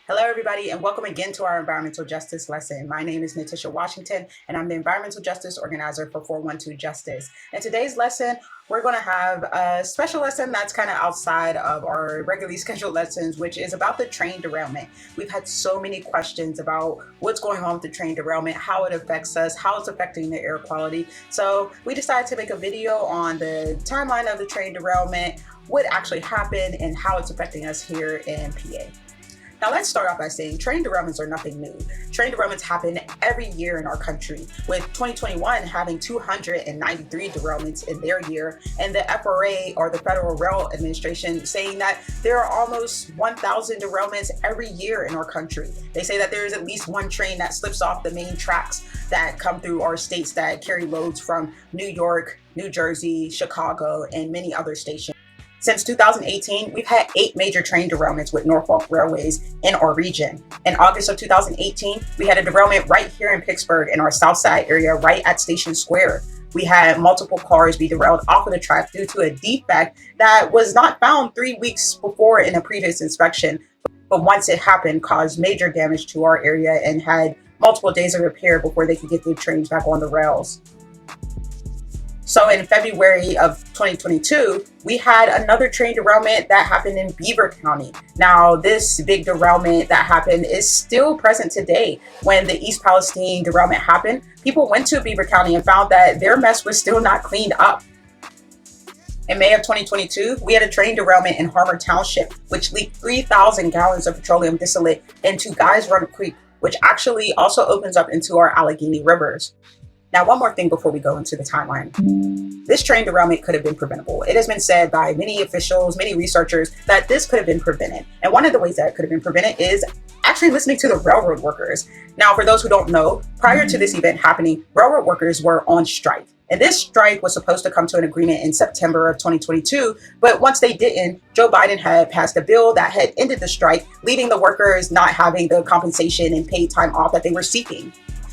Hello, everybody, and welcome again to our environmental justice lesson. My name is Natisha Washington, and I'm the environmental justice organizer for 412 Justice. In today's lesson, we're going to have a special lesson that's kind of outside of our regularly scheduled lessons, which is about the train derailment. We've had so many questions about what's going on with the train derailment, how it affects us, how it's affecting the air quality. So we decided to make a video on the timeline of the train derailment, what actually happened, and how it's affecting us here in PA. Now, let's start off by saying train derailments are nothing new. Train derailments happen every year in our country, with 2021 having 293 derailments in their year, and the FRA, or the Federal Rail Administration, saying that there are almost 1,000 derailments every year in our country. They say that there is at least one train that slips off the main tracks that come through our states that carry loads from New York, New Jersey, Chicago, and many other stations. Since 2018, we've had 8 major train derailments with Norfolk Railways in our region. In August of 2018, we had a derailment right here in Pittsburgh in our South Side area, right at Station Square. We had multiple cars be derailed off of the track due to a defect that was not found 3 weeks before in a previous inspection, but once it happened, caused major damage to our area and had multiple days of repair before they could get the trains back on the rails. So in February of 2022, we had another train derailment that happened in Beaver County. Now, this big derailment that happened is still present today. When the East Palenstine derailment happened, people went to Beaver County and found that their mess was still not cleaned up. In May of 2022, we had a train derailment in Harmer Township, which leaked 3,000 gallons of petroleum distillate into Guys Run Creek, which actually also opens up into our Allegheny rivers. Now, one more thing before we go into the timeline. This train derailment could have been preventable. It has been said by many officials, many researchers, that this could have been prevented. And one of the ways that it could have been prevented is actually listening to the railroad workers. Now, for those who don't know, prior to this event happening, railroad workers were on strike. And this strike was supposed to come to an agreement in September of 2022. But once they didn't, Joe Biden had passed a bill that had ended the strike, leaving the workers not having the compensation and paid time off that they were seeking.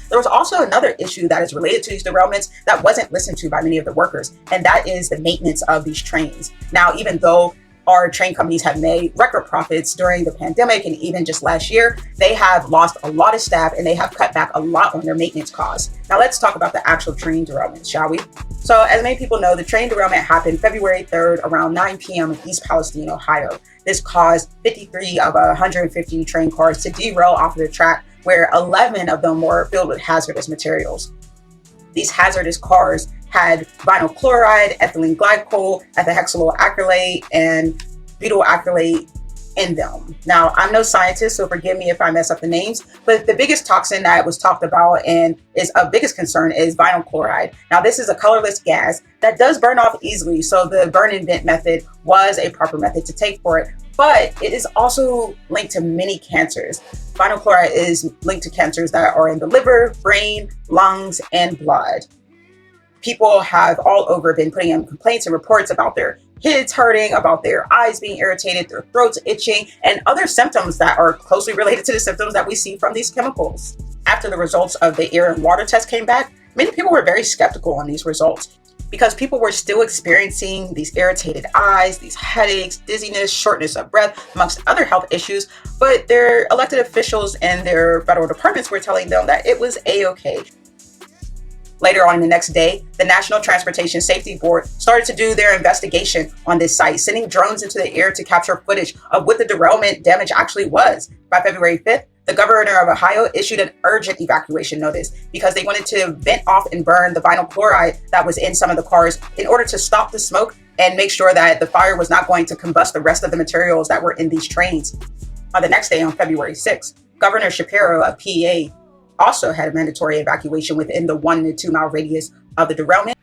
There was also another issue that is related to these derailments that wasn't listened to by many of the workers, and that is the maintenance of these trains. Now, even though our train companies have made record profits during the pandemic and even just last year, they have lost a lot of staff and they have cut back a lot on their maintenance costs. Now, let's talk about the actual train derailment, shall we? So, as many people know, the train derailment happened February 3rd around 9 p.m. in East Palenstine, Ohio. This caused 53 of 150 train cars to derail off of the track, where 11 of them were filled with hazardous materials. These hazardous cars had vinyl chloride, ethylene glycol, ethylhexyl acrylate, and butyl acrylate in them. Now, I'm no scientist, so forgive me if I mess up the names, but the biggest toxin that was talked about and is of biggest concern is vinyl chloride. Now, this is a colorless gas that does burn off easily, so the burn and vent method was a proper method to take for it, but it is also linked to many cancers. Vinyl chloride is linked to cancers that are in the liver, brain, lungs, and blood. People have all over been putting in complaints and reports about their heads hurting, about their eyes being irritated, their throats itching, and other symptoms that are closely related to the symptoms that we see from these chemicals. After the results of the air and water test came back, many people were very skeptical on these results because people were still experiencing these irritated eyes, these headaches, dizziness, shortness of breath, amongst other health issues, but their elected officials and their federal departments were telling them that it was a-okay. Later on the next day, the National Transportation Safety Board started to do their investigation on this site, sending drones into the air to capture footage of what the derailment damage actually was. By February 5th, the governor of Ohio issued an urgent evacuation notice because they wanted to vent off and burn the vinyl chloride that was in some of the cars in order to stop the smoke and make sure that the fire was not going to combust the rest of the materials that were in these trains. On the next day, on February 6th, Governor Shapiro of PA also had a mandatory evacuation within the 1 to 2 mile radius of the derailment.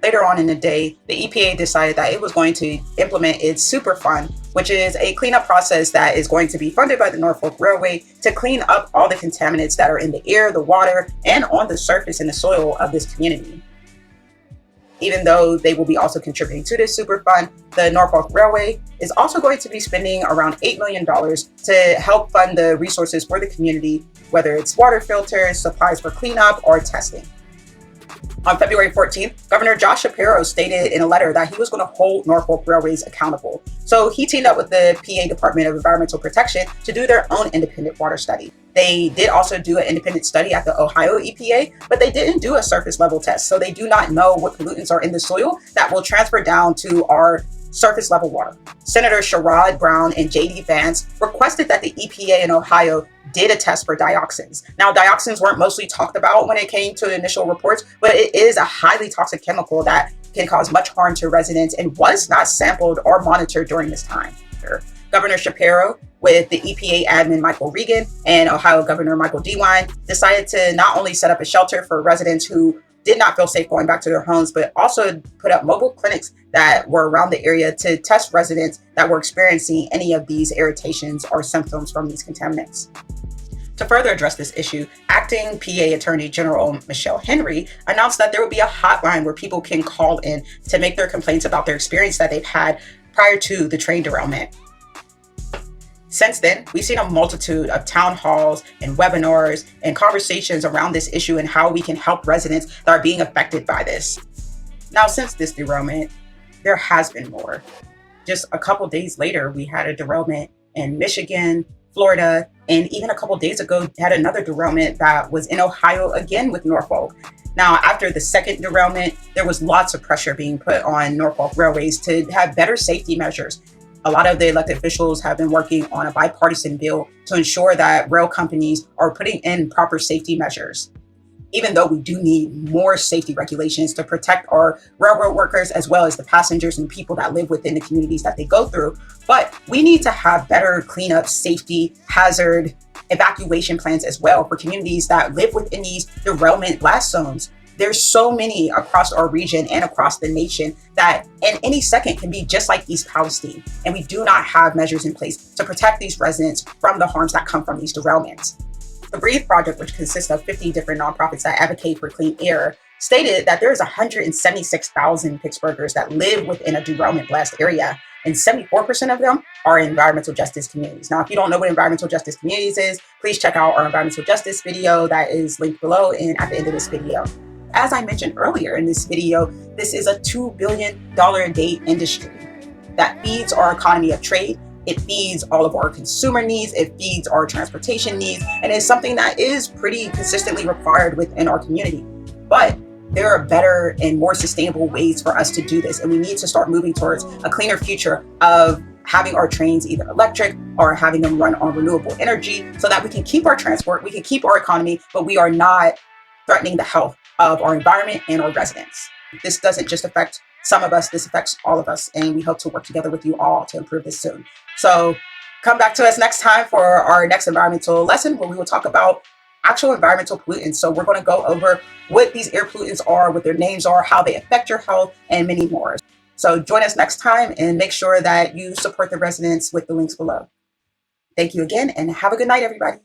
Later on in the day, the EPA decided that it was going to implement its Super Fund, which is a cleanup process that is going to be funded by the Norfolk Railway to clean up all the contaminants that are in the air, the water, and on the surface and the soil of this community. Even though they will be also contributing to this Super Fund, the Norfolk Railway is also going to be spending around $8 million to help fund the resources for the community, whether it's water filters, supplies for cleanup, or testing. On February 14th, Governor Josh Shapiro stated in a letter that he was going to hold Norfolk Railways accountable. So he teamed up with the PA Department of Environmental Protection to do their own independent water study. They did also do an independent study at the Ohio EPA, but they didn't do a surface level test. So they do not know what pollutants are in the soil that will transfer down to our surface level water. Senator Sherrod Brown and J.D. Vance requested that the EPA in Ohio did a test for dioxins. Now, dioxins weren't mostly talked about when it came to the initial reports, but it is a highly toxic chemical that can cause much harm to residents and was not sampled or monitored during this time. Governor Shapiro, with the EPA admin Michael Regan and Ohio Governor Michael DeWine, decided to not only set up a shelter for residents who did not feel safe going back to their homes, but also put up mobile clinics that were around the area to test residents that were experiencing any of these irritations or symptoms from these contaminants. To further address this issue, acting PA Attorney General Michelle Henry announced that there will be a hotline where people can call in to make their complaints about their experience that they've had prior to the train derailment. Since then, we've seen a multitude of town halls and webinars and conversations around this issue and how we can help residents that are being affected by this. Now, since this derailment, there has been more. Just a couple days later, we had a derailment in Michigan, Florida, and even a couple days ago, had another derailment that was in Ohio again with Norfolk. Now, after the second derailment, there was lots of pressure being put on Norfolk Railways to have better safety measures. A lot of the elected officials have been working on a bipartisan bill to ensure that rail companies are putting in proper safety measures. Even though we do need more safety regulations to protect our railroad workers as well as the passengers and people that live within the communities that they go through, but we need to have better cleanup, safety, hazard, evacuation plans as well for communities that live within these derailment blast zones. There's so many across our region and across the nation that in any second can be just like East Palenstine. And we do not have measures in place to protect these residents from the harms that come from these derailments. The Breathe Project, which consists of 50 different nonprofits that advocate for clean air, stated that there's 176,000 Pittsburghers that live within a derailment blast area, and 74% of them are environmental justice communities. Now, if you don't know what environmental justice communities is, please check out our environmental justice video that is linked below and at the end of this video. As I mentioned earlier in this video, this is a $2 billion a day industry that feeds our economy of trade. It feeds all of our consumer needs. It feeds our transportation needs. And it's something that is pretty consistently required within our community. But there are better and more sustainable ways for us to do this. And we need to start moving towards a cleaner future of having our trains either electric or having them run on renewable energy so that we can keep our transport, we can keep our economy, but we are not threatening the health of our environment and our residents. This doesn't just affect some of us, this affects all of us, and we hope to work together with you all to improve this soon. So come back to us next time for our next environmental lesson where we will talk about actual environmental pollutants. So we're going to go over what these air pollutants are, what their names are, how they affect your health, and many more. So join us next time and make sure that you support the residents with the links below. Thank you again and have a good night, everybody.